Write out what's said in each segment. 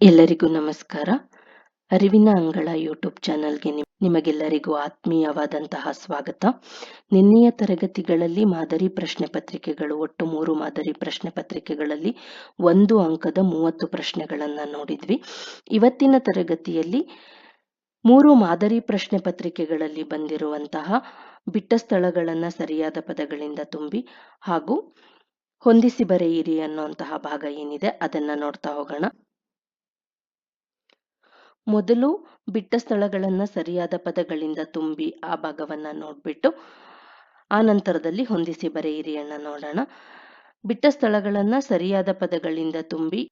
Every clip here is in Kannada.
ಎಲ್ಲರಿಗೂ ನಮಸ್ಕಾರ. ಅರಿವಿನ ಅಂಗಳ ಯೂಟ್ಯೂಬ್ ಚಾನಲ್ಗೆ ನಿಮಗೆಲ್ಲರಿಗೂ ಆತ್ಮೀಯವಾದಂತಹ ಸ್ವಾಗತ. ನಿನ್ನೆಯ ತರಗತಿಗಳಲ್ಲಿ ಮಾದರಿ ಪ್ರಶ್ನೆ ಪತ್ರಿಕೆಗಳು, ಒಟ್ಟು 3 ಮಾದರಿ ಪ್ರಶ್ನೆ ಪತ್ರಿಕೆಗಳಲ್ಲಿ 1 ಅಂಕದ 30 ಪ್ರಶ್ನೆಗಳನ್ನ ನೋಡಿದ್ವಿ. ಇವತ್ತಿನ ತರಗತಿಯಲ್ಲಿ 3 ಮಾದರಿ ಪ್ರಶ್ನೆ ಪತ್ರಿಕೆಗಳಲ್ಲಿ ಬಂದಿರುವಂತಹ ಬಿಟ್ಟ ಸ್ಥಳಗಳನ್ನ ಸರಿಯಾದ ಪದಗಳಿಂದ ತುಂಬಿ ಹಾಗೂ ಹೊಂದಿಸಿ ಬರೆಯಿರಿ ಅನ್ನುವಂತಹ ಭಾಗ ಏನಿದೆ ಅದನ್ನ ನೋಡ್ತಾ ಹೋಗೋಣ. ಮೊದಲು ಬಿಟ್ಟ ಸ್ಥಳಗಳನ್ನ ಸರಿಯಾದ ಪದಗಳಿಂದ ತುಂಬಿ ಆ ಭಾಗವನ್ನ ನೋಡ್ಬಿಟ್ಟು ಆ ನಂತರದಲ್ಲಿ ಹೊಂದಿಸಿ ಬರೆಯಿರಿಯನ್ನ ನೋಡೋಣ. ಬಿಟ್ಟ ಸ್ಥಳಗಳನ್ನ ಸರಿಯಾದ ಪದಗಳಿಂದ ತುಂಬಿ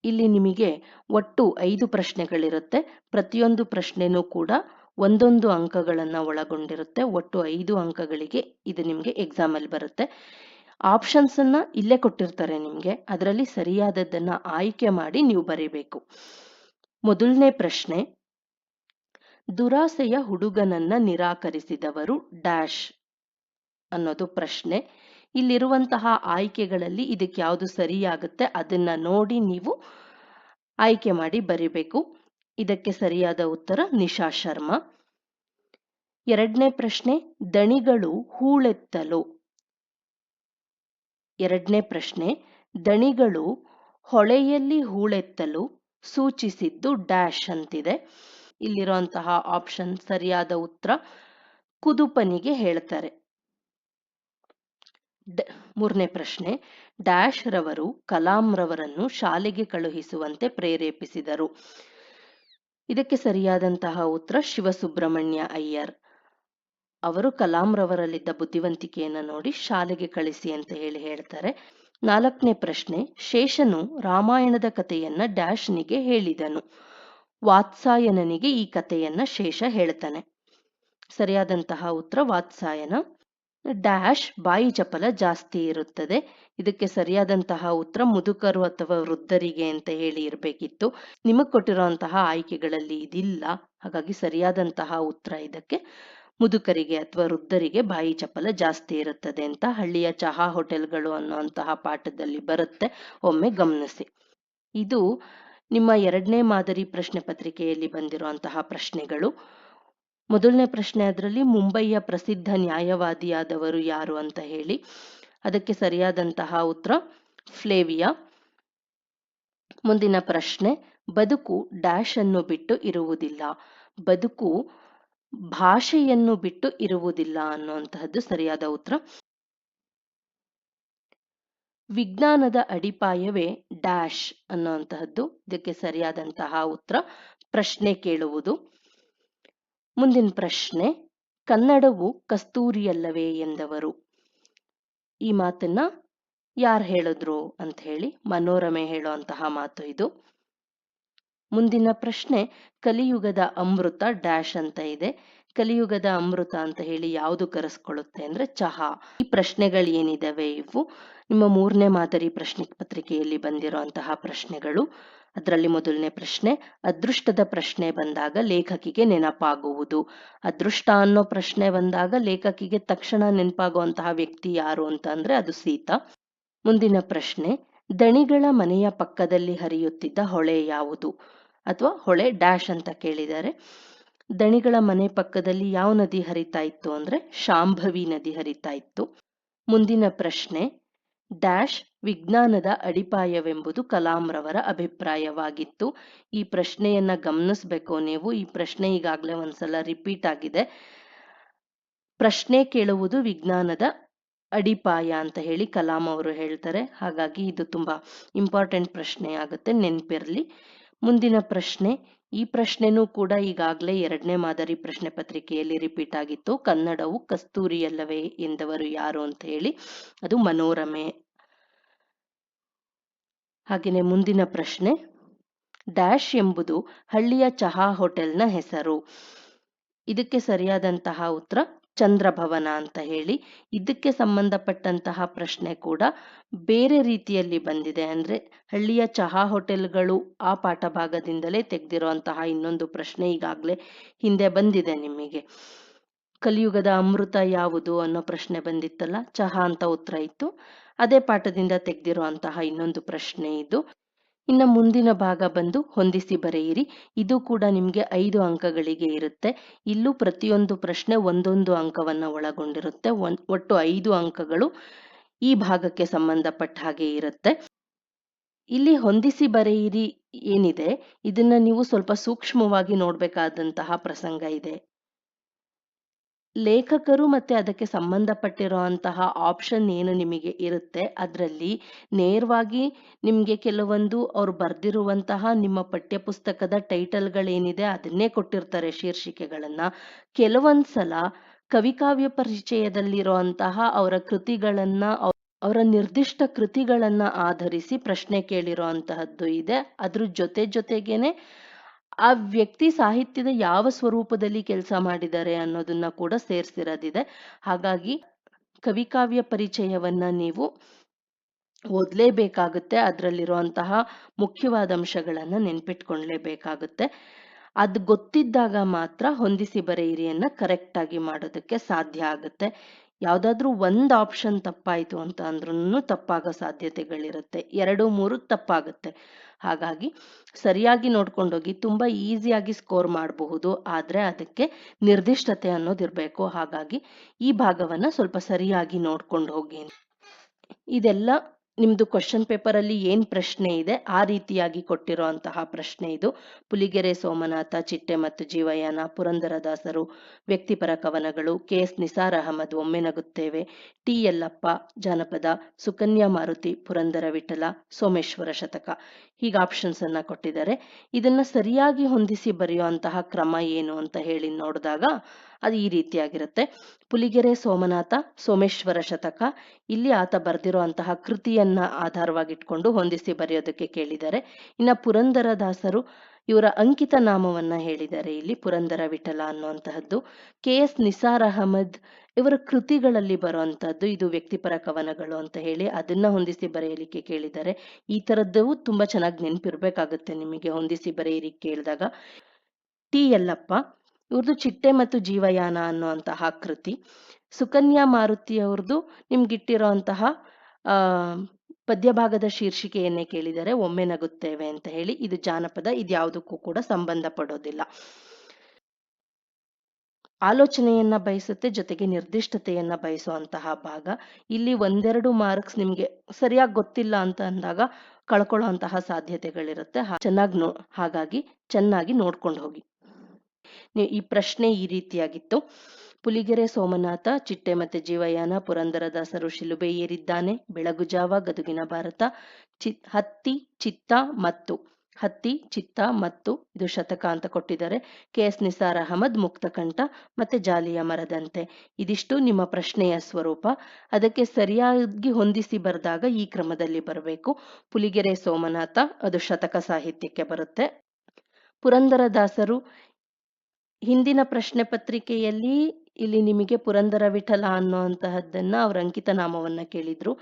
ಇಲ್ಲಿ ನಿಮಗೆ ಒಟ್ಟು 5 ಪ್ರಶ್ನೆಗಳಿರುತ್ತೆ. ಪ್ರತಿಯೊಂದು ಪ್ರಶ್ನೆನೂ ಕೂಡ 1 ಅಂಕಗಳನ್ನ ಒಳಗೊಂಡಿರುತ್ತೆ. ಒಟ್ಟು 5 ಅಂಕಗಳಿಗೆ ಇದು ನಿಮ್ಗೆ ಎಕ್ಸಾಮ್ ಅಲ್ಲಿ ಬರುತ್ತೆ. ಆಪ್ಷನ್ಸ್ ಅನ್ನ ಇಲ್ಲೇ ಕೊಟ್ಟಿರ್ತಾರೆ ನಿಮ್ಗೆ, ಅದರಲ್ಲಿ ಸರಿಯಾದದ್ದನ್ನ ಆಯ್ಕೆ ಮಾಡಿ ನೀವು ಬರೀಬೇಕು. ಮೊದಲನೇ ಪ್ರಶ್ನೆ, ದುರಾಸೆಯ ಹುಡುಗನನ್ನ ನಿರಾಕರಿಸಿದವರು ಡ್ಯಾಶ್ ಅನ್ನೋದು ಪ್ರಶ್ನೆ. ಇಲ್ಲಿರುವಂತಹ ಆಯ್ಕೆಗಳಲ್ಲಿ ಇದಕ್ಕೆ ಯಾವುದು ಸರಿಯಾಗುತ್ತೆ ಅದನ್ನ ನೋಡಿ ನೀವು ಆಯ್ಕೆ ಮಾಡಿ ಬರಿಬೇಕು. ಇದಕ್ಕೆ ಸರಿಯಾದ ಉತ್ತರ ನಿಶಾ ಶರ್ಮಾ. ಎರಡನೇ ಪ್ರಶ್ನೆ, ದಣಿಗಳು ಹೂಳೆತ್ತಲು. ಎರಡನೇ ಪ್ರಶ್ನೆ, ದಣಿಗಳು ಹೊಳೆಯಲ್ಲಿ ಹೂಳೆತ್ತಲು ಸೂಚಿಸಿದ್ದು ಡ್ಯಾಶ್ ಅಂತಿದೆ. ಇಲ್ಲಿರುವಂತಹ ಆಪ್ಷನ್ ಸರಿಯಾದ ಉತ್ತರ ಕುದುಪನಿಗೆ ಹೇಳ್ತಾರೆ. ಮೂರನೇ ಪ್ರಶ್ನೆ, ಡ್ಯಾಶ್ ರವರು ಕಲಾಂ ರವರನ್ನು ಶಾಲೆಗೆ ಕಳುಹಿಸುವಂತೆ ಪ್ರೇರೇಪಿಸಿದರು. ಇದಕ್ಕೆ ಸರಿಯಾದಂತಹ ಉತ್ತರ ಶಿವಸುಬ್ರಹ್ಮಣ್ಯ ಅಯ್ಯರ್. ಅವರು ಕಲಾಂ ರವರಲ್ಲಿದ್ದ ಬುದ್ಧಿವಂತಿಕೆಯನ್ನು ನೋಡಿ ಶಾಲೆಗೆ ಕಳಿಸಿ ಅಂತ ಹೇಳ್ತಾರೆ. ನಾಲ್ಕನೇ ಪ್ರಶ್ನೆ, ಶೇಷನು ರಾಮಾಯಣದ ಕಥೆಯನ್ನ ಡ್ಯಾಶ್ನಿಗೆ ಹೇಳಿದನು. ವಾತ್ಸಾಯನನಿಗೆ ಈ ಕಥೆಯನ್ನ ಶೇಷ ಹೇಳ್ತಾನೆ. ಸರಿಯಾದಂತಹ ಉತ್ತರ ವಾತ್ಸಾಯನ. ಡ್ಯಾಶ್ ಬಾಯಿ ಚಪಲ ಜಾಸ್ತಿ ಇರುತ್ತದೆ. ಇದಕ್ಕೆ ಸರಿಯಾದಂತಹ ಉತ್ತರ ಮುದುಕರು ಅಥವಾ ವೃದ್ಧರಿಗೆ ಅಂತ ಹೇಳಿ ಇರಬೇಕಿತ್ತು. ನಿಮಗ್ ಕೊಟ್ಟಿರುವಂತಹ ಆಯ್ಕೆಗಳಲ್ಲಿ ಇದಿಲ್ಲ, ಹಾಗಾಗಿ ಸರಿಯಾದಂತಹ ಉತ್ತರ ಇದಕ್ಕೆ ಮುದುಕರಿಗೆ ಅಥವಾ ವೃದ್ಧರಿಗೆ ಬಾಯಿ ಚಪಲ ಜಾಸ್ತಿ ಇರುತ್ತದೆ ಅಂತ ಹಳ್ಳಿಯ ಚಹಾ ಹೋಟೆಲ್ಗಳು ಅನ್ನುವಂತಹ ಪಾಠದಲ್ಲಿ ಬರುತ್ತೆ, ಒಮ್ಮೆ ಗಮನಿಸಿ. ಇದು ನಿಮ್ಮ 2ನೇ ಮಾದರಿ ಪ್ರಶ್ನೆ ಪತ್ರಿಕೆಯಲ್ಲಿ ಬಂದಿರುವಂತಹ ಪ್ರಶ್ನೆಗಳು. ಮೊದಲನೇ ಪ್ರಶ್ನೆ, ಅದರಲ್ಲಿ ಮುಂಬಯಿಯ ಪ್ರಸಿದ್ಧ ನ್ಯಾಯವಾದಿಯಾದವರು ಯಾರು ಅಂತ ಹೇಳಿ. ಅದಕ್ಕೆ ಸರಿಯಾದಂತಹ ಉತ್ತರ ಫ್ಲೇವಿಯಾ. ಮುಂದಿನ ಪ್ರಶ್ನೆ, ಬದುಕು ಡ್ಯಾಶ್ ಅನ್ನು ಬಿಟ್ಟು ಇರುವುದಿಲ್ಲ. ಬದುಕು ಭಾಷೆಯನ್ನು ಬಿಟ್ಟು ಇರುವುದಿಲ್ಲ ಅನ್ನುವಂತಹದ್ದು ಸರಿಯಾದ ಉತ್ತರ. ವಿಜ್ಞಾನದ ಅಡಿಪಾಯವೇ ಡ್ಯಾಶ್ ಅನ್ನುವಂತಹದ್ದು. ಇದಕ್ಕೆ ಸರಿಯಾದಂತಹ ಉತ್ತರ ಪ್ರಶ್ನೆ ಕೇಳುವುದು. ಮುಂದಿನ ಪ್ರಶ್ನೆ, ಕನ್ನಡವು ಕಸ್ತೂರಿಯಲ್ಲವೇ ಎಂದವರು. ಈ ಮಾತನ್ನ ಯಾರು ಹೇಳಿದ್ರು ಅಂತ ಹೇಳಿ ಮನೋರಮೆ ಹೇಳುವಂತಹ ಮಾತು ಇದು. ಮುಂದಿನ ಪ್ರಶ್ನೆ, ಕಲಿಯುಗದ ಅಮೃತ ಡ್ಯಾಶ್ ಅಂತ ಇದೆ. ಕಲಿಯುಗದ ಅಮೃತ ಅಂತ ಹೇಳಿ ಯಾವುದು ಕರೆಸ್ಕೊಳ್ಳುತ್ತೆ ಅಂದ್ರೆ ಚಹಾ. ಈ ಪ್ರಶ್ನೆಗಳು ಏನಿದಾವೆ ಇವು ನಿಮ್ಮ 3ನೇ ಮಾದರಿ ಪ್ರಶ್ನೆ ಪತ್ರಿಕೆಯಲ್ಲಿ ಬಂದಿರುವಂತಹ ಪ್ರಶ್ನೆಗಳು. ಅದರಲ್ಲಿ ಮೊದಲನೇ ಪ್ರಶ್ನೆ, ಅದೃಷ್ಟದ ಪ್ರಶ್ನೆ ಬಂದಾಗ ಲೇಖಕಿಗೆ ನೆನಪಾಗುವುದು. ಅದೃಷ್ಟ ಅನ್ನೋ ಪ್ರಶ್ನೆ ಬಂದಾಗ ಲೇಖಕಿಗೆ ತಕ್ಷಣ ನೆನಪಾಗುವಂತಹ ವ್ಯಕ್ತಿ ಯಾರು ಅಂತ ಅಂದ್ರೆ ಅದು ಸೀತಾ. ಮುಂದಿನ ಪ್ರಶ್ನೆ, ದಣಿಗಳ ಮನೆಯ ಪಕ್ಕದಲ್ಲಿ ಹರಿಯುತ್ತಿದ್ದ ಹೊಳೆ ಯಾವುದು, ಅಥವಾ ಹೊಳೆ ಡ್ಯಾಶ್ ಅಂತ ಕೇಳಿದ್ದಾರೆ. ದಣಿಗಳ ಮನೆ ಪಕ್ಕದಲ್ಲಿ ಯಾವ ನದಿ ಹರಿತಾ ಇತ್ತು ಅಂದ್ರೆ ಶಾಂಭವಿ ನದಿ ಹರಿತಾ ಇತ್ತು. ಮುಂದಿನ ಪ್ರಶ್ನೆ, ಡ್ಯಾಶ್ ವಿಜ್ಞಾನದ ಅಡಿಪಾಯವೆಂಬುದು ಕಲಾಂ ರವರ ಅಭಿಪ್ರಾಯವಾಗಿತ್ತು. ಈ ಪ್ರಶ್ನೆಯನ್ನ ಗಮನಿಸಬೇಕು ನೀವು. ಈ ಪ್ರಶ್ನೆ ಈಗಾಗಲೇ ಒಂದ್ಸಲ ರಿಪೀಟ್ ಆಗಿದೆ. ಪ್ರಶ್ನೆ ಕೇಳುವುದು ವಿಜ್ಞಾನದ ಅಡಿಪಾಯ ಅಂತ ಹೇಳಿ ಕಲಾಂ ಅವರು ಹೇಳ್ತಾರೆ, ಹಾಗಾಗಿ ಇದು ತುಂಬಾ ಇಂಪಾರ್ಟೆಂಟ್ ಪ್ರಶ್ನೆ ಆಗುತ್ತೆ, ನೆನಪಿರ್ಲಿ. ಮುಂದಿನ ಪ್ರಶ್ನೆ, ಈ ಪ್ರಶ್ನೆನೂ ಕೂಡ ಈಗಾಗಲೇ 2ನೇ ಮಾದರಿ ಪ್ರಶ್ನೆ ಪತ್ರಿಕೆಯಲ್ಲಿ ರಿಪೀಟ್ ಆಗಿತ್ತು. ಕನ್ನಡವು ಕಸ್ತೂರಿಯಲ್ಲವೇ ಎಂದವರು ಯಾರು ಅಂತ ಹೇಳಿ, ಅದು ಮನೋರಮೆ. ಹಾಗೆಯೇ ಮುಂದಿನ ಪ್ರಶ್ನೆ, ಡ್ಯಾಶ್ ಎಂಬುದು ಹಳ್ಳಿಯ ಚಹಾ ಹೋಟೆಲ್ನ ಹೆಸರು. ಇದಕ್ಕೆ ಸರಿಯಾದಂತಹ ಉತ್ತರ ಚಂದ್ರಭವನ ಅಂತ ಹೇಳಿ. ಇದಕ್ಕೆ ಸಂಬಂಧಪಟ್ಟಂತಹ ಪ್ರಶ್ನೆ ಕೂಡ ಬೇರೆ ರೀತಿಯಲ್ಲಿ ಬಂದಿದೆ. ಅಂದ್ರೆ ಹಳ್ಳಿಯ ಚಹಾ ಹೋಟೆಲ್ಗಳು ಆ ಪಾಠ ಭಾಗದಿಂದಲೇ ತೆಗೆದಿರುವಂತಹ ಇನ್ನೊಂದು ಪ್ರಶ್ನೆ ಈಗಾಗಲೇ ಹಿಂದೆ ಬಂದಿದೆ ನಿಮಗೆ. ಕಲಿಯುಗದ ಅಮೃತ ಯಾವುದು ಅನ್ನೋ ಪ್ರಶ್ನೆ ಬಂದಿತ್ತಲ್ಲ, ಚಹಾ ಅಂತ ಉತ್ತರ ಇತ್ತು. ಅದೇ ಪಾಠದಿಂದ ತೆಗೆದಿರುವಂತಹ ಇನ್ನೊಂದು ಪ್ರಶ್ನೆ ಇದು. ಇನ್ನು ಮುಂದಿನ ಭಾಗ ಬಂದು ಹೊಂದಿಸಿ ಬರೆಯಿರಿ. ಇದು ಕೂಡ ನಿಮಗೆ 5 ಅಂಕಗಳಿಗೆ ಇರುತ್ತೆ. ಇಲ್ಲೂ ಪ್ರತಿಯೊಂದು ಪ್ರಶ್ನೆ ಒಂದೊಂದು ಅಂಕವನ್ನು ಒಳಗೊಂಡಿರುತ್ತೆ. ಒಟ್ಟು 5 ಅಂಕಗಳು ಈ ಭಾಗಕ್ಕೆ ಸಂಬಂಧಪಟ್ಟ ಹಾಗೆ ಇರುತ್ತೆ. ಇಲ್ಲಿ ಹೊಂದಿಸಿ ಬರೆಯಿರಿ ಏನಿದೆ, ಇದನ್ನ ನೀವು ಸ್ವಲ್ಪ ಸೂಕ್ಷ್ಮವಾಗಿ ನೋಡ್ಬೇಕಾದಂತಹ ಪ್ರಸಂಗ ಇದೆ. ಲೇಖಕರು ಮತ್ತೆ ಅದಕ್ಕೆ ಸಂಬಂಧಪಟ್ಟಿರುವಂತಹ ಆಪ್ಷನ್ ಏನು ನಿಮಗೆ ಇರುತ್ತೆ, ಅದರಲ್ಲಿ ನೇರವಾಗಿ ನಿಮಗೆ ಕೆಲವೊಂದು ಅವ್ರು ಬರ್ದಿರುವಂತಹ ನಿಮ್ಮ ಪಠ್ಯಪುಸ್ತಕದ ಟೈಟಲ್ಗಳೇನಿದೆ ಅದನ್ನೇ ಕೊಟ್ಟಿರ್ತಾರೆ, ಶೀರ್ಷಿಕೆಗಳನ್ನ. ಕೆಲವೊಂದ್ಸಲ ಕವಿಕಾವ್ಯ ಪರಿಚಯದಲ್ಲಿರುವಂತಹ ಅವರ ಕೃತಿಗಳನ್ನ, ಅವರ ನಿರ್ದಿಷ್ಟ ಕೃತಿಗಳನ್ನ ಆಧರಿಸಿ ಪ್ರಶ್ನೆ ಕೇಳಿರೋ ಅಂತಹದ್ದು ಇದೆ. ಅದ್ರ ಜೊತೆಗೇನೆ ಆ ವ್ಯಕ್ತಿ ಸಾಹಿತ್ಯದ ಯಾವ ಸ್ವರೂಪದಲ್ಲಿ ಕೆಲಸ ಮಾಡಿದ್ದಾರೆ ಅನ್ನೋದನ್ನ ಕೂಡ ಸೇರಿಸಿರೋದಿದೆ. ಹಾಗಾಗಿ ಕವಿಕಾವ್ಯ ಪರಿಚಯವನ್ನ ನೀವು ಓದಲೇಬೇಕಾಗುತ್ತೆ. ಅದರಲ್ಲಿರುವಂತಹ ಮುಖ್ಯವಾದ ಅಂಶಗಳನ್ನ ನೆನ್ಪಿಟ್ಕೊಳ್ಳೇಬೇಕಾಗುತ್ತೆ. ಅದು ಗೊತ್ತಿದ್ದಾಗ ಮಾತ್ರ ಹೊಂದಿಸಿ ಬರೆಯಿರಿಯನ್ನ ಕರೆಕ್ಟ್ ಆಗಿ ಮಾಡೋದಕ್ಕೆ ಸಾಧ್ಯ ಆಗುತ್ತೆ. ಯಾವ್ದಾದ್ರೂ ಒಂದು ಆಪ್ಷನ್ ತಪ್ಪಾಯ್ತು ಅಂತ ಅಂದ್ರೂ ತಪ್ಪಾಗೋ ಸಾಧ್ಯತೆಗಳಿರುತ್ತೆ. 2-3 ತಪ್ಪಾಗುತ್ತೆ. ಹಾಗಾಗಿ ಸರಿಯಾಗಿ ನೋಡ್ಕೊಂಡೋಗಿ. ತುಂಬಾ ಈಸಿಯಾಗಿ ಸ್ಕೋರ್ ಮಾಡಬಹುದು, ಆದ್ರೆ ಅದಕ್ಕೆ ನಿರ್ದಿಷ್ಟತೆ ಅನ್ನೋದಿರ್ಬೇಕು. ಹಾಗಾಗಿ ಈ ಭಾಗವನ್ನ ಸ್ವಲ್ಪ ಸರಿಯಾಗಿ ನೋಡ್ಕೊಂಡು ಹೋಗಿ. ಇದೆಲ್ಲ ನಿಮ್ದು ಕ್ವಶನ್ ಪೇಪರ್ ಅಲ್ಲಿ ಏನ್ ಪ್ರಶ್ನೆ ಇದೆ ಆ ರೀತಿಯಾಗಿ ಕೊಟ್ಟಿರೋ ಅಂತಹ ಪ್ರಶ್ನೆ ಇದು. ಪುಲಿಗೆರೆ ಸೋಮನಾಥ, ಚಿಟ್ಟೆ ಮತ್ತು ಜೀವಯಾನ, ಪುರಂದರದಾಸರು, ವ್ಯಕ್ತಿಪರ ಕವನಗಳು, KS ನಿಸಾರ್ ಅಹಮದ್, ಒಮ್ಮೆ ನಗುತ್ತೇವೆ, ಟಿ ಯಲ್ಲಪ್ಪ, ಜಾನಪದ, ಸುಕನ್ಯಾ ಮಾರುತಿ, ಪುರಂದರ ವಿಠಲ, ಸೋಮೇಶ್ವರ ಶತಕ, ಹೀಗೆ ಆಪ್ಷನ್ಸ್ ಅನ್ನ ಕೊಟ್ಟಿದ್ದಾರೆ. ಇದನ್ನ ಸರಿಯಾಗಿ ಹೊಂದಿಸಿ ಬರೆಯುವಂತಹ ಕ್ರಮ ಏನು ಅಂತ ಹೇಳಿ ನೋಡಿದಾಗ ಅದು ಈ ರೀತಿಯಾಗಿರುತ್ತೆ. ಪುಲಿಗೆರೆ ಸೋಮನಾಥ, ಸೋಮೇಶ್ವರ ಶತಕ, ಇಲ್ಲಿ ಆತ ಬರೆದಿರುವಂತಹ ಕೃತಿಯನ್ನ ಆಧಾರವಾಗಿಟ್ಕೊಂಡು ಹೊಂದಿಸಿ ಬರೆಯೋದಕ್ಕೆ ಕೇಳಿದ್ದಾರೆ. ಇನ್ನ ಪುರಂದರದಾಸರು, ಇವರ ಅಂಕಿತ ನಾಮವನ್ನ ಹೇಳಿದ್ದಾರೆ ಇಲ್ಲಿ, ಪುರಂದರ ವಿಠಲ ಅನ್ನುವಂತಹದ್ದು. KS ನಿಸಾರ್ ಅಹಮದ್ ಇವರ ಕೃತಿಗಳಲ್ಲಿ ಬರುವಂತಹದ್ದು, ಇದು ವ್ಯಕ್ತಿಪರ ಕವನಗಳು ಅಂತ ಹೇಳಿ ಅದನ್ನ ಹೊಂದಿಸಿ ಬರೆಯಲಿಕ್ಕೆ ಕೇಳಿದ್ದಾರೆ. ಈ ತರದ್ದು ತುಂಬಾ ಚೆನ್ನಾಗಿ ನೆನಪಿರ್ಬೇಕಾಗುತ್ತೆ ನಿಮಗೆ ಹೊಂದಿಸಿ ಬರೆಯಿರಿ ಕೇಳಿದಾಗ. ಟಿ ಯಲ್ಲಪ್ಪ ಇವ್ರದ್ದು ಚಿಟ್ಟೆ ಮತ್ತು ಜೀವಯಾನ ಅನ್ನುವಂತಹ ಕೃತಿ. ಸುಕನ್ಯಾ ಮಾರುತಿ ಅವ್ರದ್ದು ನಿಮ್ಗಿಟ್ಟಿರೋ ಅಂತಹ ಪದ್ಯಭಾಗದ ಶೀರ್ಷಿಕೆಯನ್ನೇ ಕೇಳಿದರೆ, ಒಮ್ಮೆ ನಗುತ್ತೇವೆ ಅಂತ ಹೇಳಿ. ಇದು ಜಾನಪದ, ಇದ್ಯಾವುದಕ್ಕೂ ಕೂಡ ಸಂಬಂಧ ಪಡೋದಿಲ್ಲ. ಆಲೋಚನೆಯನ್ನ ಬಯಸುತ್ತೆ, ಜೊತೆಗೆ ನಿರ್ದಿಷ್ಟತೆಯನ್ನ ಬಯಸುವಂತಹ ಭಾಗ. ಇಲ್ಲಿ 1-2 ಮಾರ್ಕ್ಸ್ ನಿಮ್ಗೆ ಸರಿಯಾಗಿ ಗೊತ್ತಿಲ್ಲ ಅಂತ ಅಂದಾಗ ಕಳ್ಕೊಳ್ಳೋ ಅಂತಹ ಸಾಧ್ಯತೆಗಳಿರುತ್ತೆ. ಹಾಗಾಗಿ ಚೆನ್ನಾಗಿ ನೋಡ್ಕೊಂಡು ಹೋಗಿ. ಈ ಪ್ರಶ್ನೆ ಈ ರೀತಿಯಾಗಿತ್ತು. ಪುಲಿಗೆರೆ ಸೋಮನಾಥ, ಚಿಟ್ಟೆ ಮತ್ತೆ ಜೀವಯಾನ, ಪುರಂದರದಾಸರು ಶಿಲುಬೆ ಏರಿದ್ದಾನೆ, ಬೆಳಗುಜಾವ, ಗದುಗಿನ ಭಾರತ, ಹತ್ತಿ ಚಿತ್ತ ಮತ್ತು ಇದು ಶತಕ ಅಂತ ಕೊಟ್ಟಿದ್ದಾರೆ. KS ನಿಸಾರ್ ಅಹಮದ್, ಮುಕ್ತಕಂಠ ಮತ್ತೆ ಜಾಲಿಯ ಮರದಂತೆ. ಇದಿಷ್ಟು ನಿಮ್ಮ ಪ್ರಶ್ನೆಯ ಸ್ವರೂಪ. ಅದಕ್ಕೆ ಸರಿಯಾಗಿ ಹೊಂದಿಸಿ ಬರೆದಾಗ ಈ ಕ್ರಮದಲ್ಲಿ ಬರಬೇಕು. ಪುಲಿಗೆರೆ ಸೋಮನಾಥ ಅದು ಶತಕ ಸಾಹಿತ್ಯಕ್ಕೆ ಬರುತ್ತೆ. ಪುರಂದರದಾಸರು ಹಿಂದಿನ ಪ್ರಶ್ನೆ ಪತ್ರಿಕೆಯಲ್ಲಿ ಇಲ್ಲಿ ನಿಮಗೆ ಪುರಂದರ ವಿಠಲ ಅನ್ನುವಂತಹದ್ದನ್ನ ಅವರ ಅಂಕಿತ ನಾಮವನ್ನ ಕೇಳಿದ್ರು.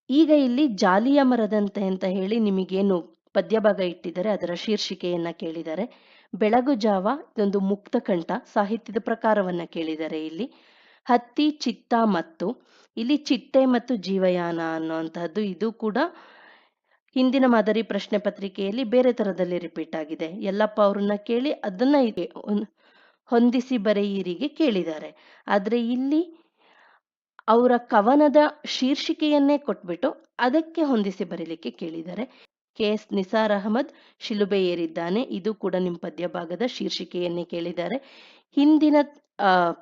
ಈಗ ಇಲ್ಲಿ ಜಾಲಿಯ ಮರದಂತೆ ಅಂತ ಹೇಳಿ ನಿಮಗೇನು ಪದ್ಯಭಾಗ ಇಟ್ಟಿದ್ದಾರೆ ಅದರ ಶೀರ್ಷಿಕೆಯನ್ನ ಕೇಳಿದ್ದಾರೆ. ಬೆಳಗು ಜಾವ ಇದೊಂದು ಮುಕ್ತಕಂಠ ಸಾಹಿತ್ಯದ ಪ್ರಕಾರವನ್ನ ಕೇಳಿದ್ದಾರೆ. ಇಲ್ಲಿ ಹತ್ತಿ ಚಿತ್ತ ಮತ್ತು ಇಲ್ಲಿ ಚಿಟ್ಟೆ ಮತ್ತು ಜೀವಯಾನ ಅನ್ನುವಂತಹದ್ದು, ಇದು ಕೂಡ ಹಿಂದಿನ ಮಾದರಿ ಪ್ರಶ್ನೆ ಪತ್ರಿಕೆಯಲ್ಲಿ ಬೇರೆ ತರದಲ್ಲಿ ರಿಪೀಟ್ ಆಗಿದೆ. ಯಲ್ಲಪ್ಪ ಅವ್ರನ್ನ ಕೇಳಿ ಅದನ್ನ ಹೊಂದಿಸಿ ಬರೆಯಿರಿಗೆ ಕೇಳಿದ್ದಾರೆ. ಆದ್ರೆ ಇಲ್ಲಿ ಅವರ ಕವನದ ಶೀರ್ಷಿಕೆಯನ್ನೇ ಕೊಟ್ಬಿಟ್ಟು ಅದಕ್ಕೆ ಹೊಂದಿಸಿ ಬರೀಲಿಕ್ಕೆ ಕೇಳಿದ್ದಾರೆ. KS ನಿಸಾರ್ ಅಹಮದ್, ಶಿಲುಬೆ ಏರಿದ್ದಾನೆ, ಇದು ಕೂಡ ನಿಮ್ಮ ಪದ್ಯ ಭಾಗದ ಶೀರ್ಷಿಕೆಯನ್ನೇ ಕೇಳಿದ್ದಾರೆ. ಹಿಂದಿನ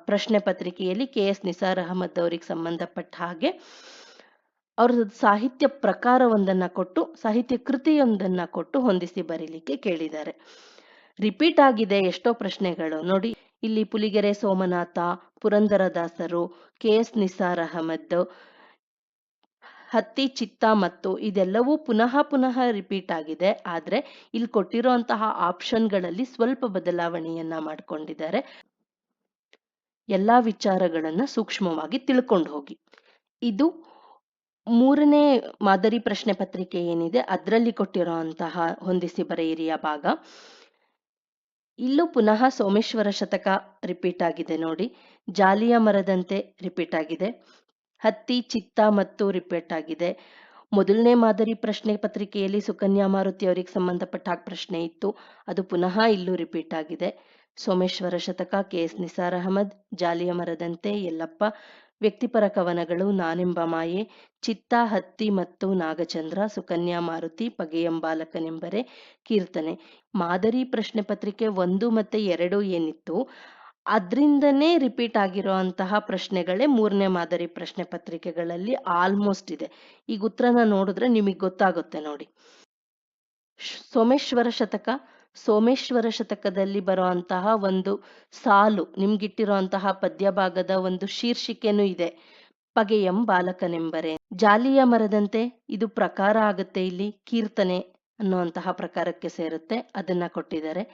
ಪ್ರಶ್ನೆ ಪತ್ರಿಕೆಯಲ್ಲಿ KS ನಿಸಾರ್ ಅಹಮದ್ ಅವರಿಗೆ ಸಂಬಂಧಪಟ್ಟ ಹಾಗೆ ಅವ್ರ ಸಾಹಿತ್ಯ ಪ್ರಕಾರವೊಂದನ್ನ ಕೊಟ್ಟು, ಸಾಹಿತ್ಯ ಕೃತಿಯೊಂದನ್ನ ಕೊಟ್ಟು ಹೊಂದಿಸಿ ಬರೀಲಿಕ್ಕೆ ಕೇಳಿದ್ದಾರೆ. ರಿಪೀಟ್ ಆಗಿದೆ ಎಷ್ಟೋ ಪ್ರಶ್ನೆಗಳು ನೋಡಿ. ಇಲ್ಲಿ ಪುಲಿಗೆರೆ ಸೋಮನಾಥ, ಪುರಂದರದಾಸರು, KS ನಿಸಾರ್ ಅಹಮದ್, ಹತ್ತಿ ಚಿತ್ತ ಮತ್ತು ಇದೆಲ್ಲವೂ ಪುನಃ ರಿಪೀಟ್ ಆಗಿದೆ. ಆದ್ರೆ ಇಲ್ಲಿ ಕೊಟ್ಟಿರುವಂತಹ ಆಪ್ಷನ್ಗಳಲ್ಲಿ ಸ್ವಲ್ಪ ಬದಲಾವಣೆಯನ್ನ ಮಾಡ್ಕೊಂಡಿದ್ದಾರೆ. ಎಲ್ಲಾ ವಿಚಾರಗಳನ್ನ ಸೂಕ್ಷ್ಮವಾಗಿ ತಿಳ್ಕೊಂಡು ಹೋಗಿ. ಇದು 3ನೇ ಮಾದರಿ ಪ್ರಶ್ನೆ ಪತ್ರಿಕೆ ಏನಿದೆ ಅದರಲ್ಲಿ ಕೊಟ್ಟಿರೋ ಅಂತಹ ಹೊಂದಿಸಿ ಬರೆಯಿರಿಯ ಭಾಗ. ಇಲ್ಲೂ ಪುನಃ ಸೋಮೇಶ್ವರ ಶತಕ ರಿಪೀಟ್ ಆಗಿದೆ ನೋಡಿ, ಜಾಲಿಯ ಮರದಂತೆ ರಿಪೀಟ್ ಆಗಿದೆ, ಹತ್ತಿ ಚಿತ್ತ ಮತ್ತು ರಿಪೀಟ್ ಆಗಿದೆ, ಮೊದಲನೇ ಮಾದರಿ ಪ್ರಶ್ನೆ ಪತ್ರಿಕೆಯಲ್ಲಿ ಸುಕನ್ಯಾ ಮಾರುತಿ ಅವರಿಗೆ ಸಂಬಂಧಪಟ್ಟ ಹಾಗೆ ಪ್ರಶ್ನೆ ಇತ್ತು, ಅದು ಪುನಃ ಇಲ್ಲೂ ರಿಪೀಟ್ ಆಗಿದೆ. ಸೋಮೇಶ್ವರ ಶತಕ, ಕೆ.ಎಸ್. ನಿಸಾರ್ ಅಹಮದ್, ಜಾಲಿಯ ಮರದಂತೆ, ಯಲ್ಲಪ್ಪ, ವ್ಯಕ್ತಿಪರ ಕವನಗಳು, ನಾನೆಂಬ ಮಾಯೆ, ಚಿತ್ತ, ಹತ್ತಿ ಮತ್ತು ನಾಗಚಂದ್ರ, ಸುಕನ್ಯಾ ಮಾರುತಿ, ಪಗೆಯಂ ಬಾಲಕನೆಂಬರೆ, ಕೀರ್ತನೆ. ಮಾದರಿ ಪ್ರಶ್ನೆ ಪತ್ರಿಕೆ 1 ಮತ್ತೆ 2 ಏನಿತ್ತು ಅದ್ರಿಂದನೇ ರಿಪೀಟ್ ಆಗಿರೋ ಅಂತಹ ಪ್ರಶ್ನೆಗಳೇ ಮೂರನೇ ಮಾದರಿ ಪ್ರಶ್ನೆ ಪತ್ರಿಕೆಗಳಲ್ಲಿ ಆಲ್ಮೋಸ್ಟ್ ಇದೆ. ಈಗ ಉತ್ತರನ ನೋಡಿದ್ರೆ ನಿಮಗೆ ಗೊತ್ತಾಗುತ್ತೆ ನೋಡಿ. ಸೋಮೇಶ್ವರ ಶತಕದಲ್ಲಿ ಬರೋ ಅಂತಹ ಒಂದು ಸಾಲು, ನಿಮ್ಗಿಟ್ಟಿರೋ ಅಂತಹ ಪದ್ಯ ಭಾಗದ ಒಂದು ಶೀರ್ಷಿಕೆನೂ ಇದೆ, ಪಗೆಯಂ ಬಾಲಕನೆಂಬರೆ. ಜಾಲಿಯ ಮರದಂತೆ ಇದು ಪ್ರಕಾರ ಆಗುತ್ತೆ, ಇಲ್ಲಿ ಕೀರ್ತನೆ ಅನ್ನುವಂತಹ ಪ್ರಕಾರಕ್ಕೆ ಸೇರುತ್ತೆ, ಅದನ್ನ ಕೊಟ್ಟಿದ್ದಾರೆ.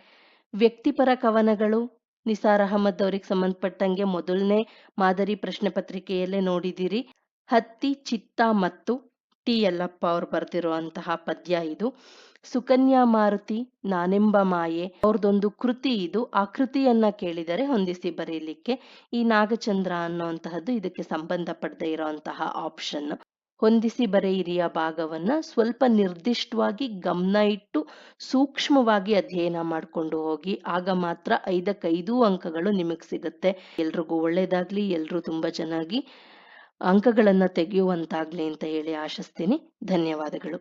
ವ್ಯಕ್ತಿಪರ ಕವನಗಳು ನಿಸಾರ್ ಅಹಮದ್ ಅವ್ರಿಗೆ ಸಂಬಂಧಪಟ್ಟಂಗೆ ಮೊದಲನೇ ಮಾದರಿ ಪ್ರಶ್ನೆ ಪತ್ರಿಕೆಯಲ್ಲೇ ನೋಡಿದಿರಿ. ಹತ್ತಿ, ಚಿತ್ತ ಮತ್ತು ಟಿ ಯಲ್ಲಪ್ಪ ಅವ್ರು ಬರೆದಿರುವಂತಹ ಪದ್ಯ ಇದು. ಸುಕನ್ಯಾ ಮಾರುತಿ, ನಾನೆಂಬ ಮಾಯೆ ಅವ್ರದ್ದೊಂದು ಕೃತಿ ಇದು. ಆ ಕೃತಿಯನ್ನ ಕೇಳಿದರೆ ಹೊಂದಿಸಿ ಬರೀಲಿಕ್ಕೆ. ಈ ನಾಗಚಂದ್ರ ಅನ್ನುವಂತಹದ್ದು ಇದಕ್ಕೆ ಸಂಬಂಧಪಡದೆ ಇರುವಂತಹ ಆಪ್ಷನ್. ಹೊಂದಿಸಿ ಬರೆಯಿರಿಯ ಭಾಗವನ್ನ ಸ್ವಲ್ಪ ನಿರ್ದಿಷ್ಟವಾಗಿ ಗಮನ ಇಟ್ಟು ಸೂಕ್ಷ್ಮವಾಗಿ ಅಧ್ಯಯನ ಮಾಡಿಕೊಂಡು ಹೋಗಿ, ಆಗ ಮಾತ್ರ 5 ಅಂಕಗಳು ನಿಮಗೆ ಸಿಗುತ್ತೆ. ಎಲ್ರಿಗೂ ಒಳ್ಳೇದಾಗ್ಲಿ, ಎಲ್ರೂ ತುಂಬಾ ಚೆನ್ನಾಗಿ ಅಂಕಗಳನ್ನ ತೆಗೆಯುವಂತಾಗ್ಲಿ ಅಂತ ಹೇಳಿ ಆಶಿಸ್ತೀನಿ. ಧನ್ಯವಾದಗಳು.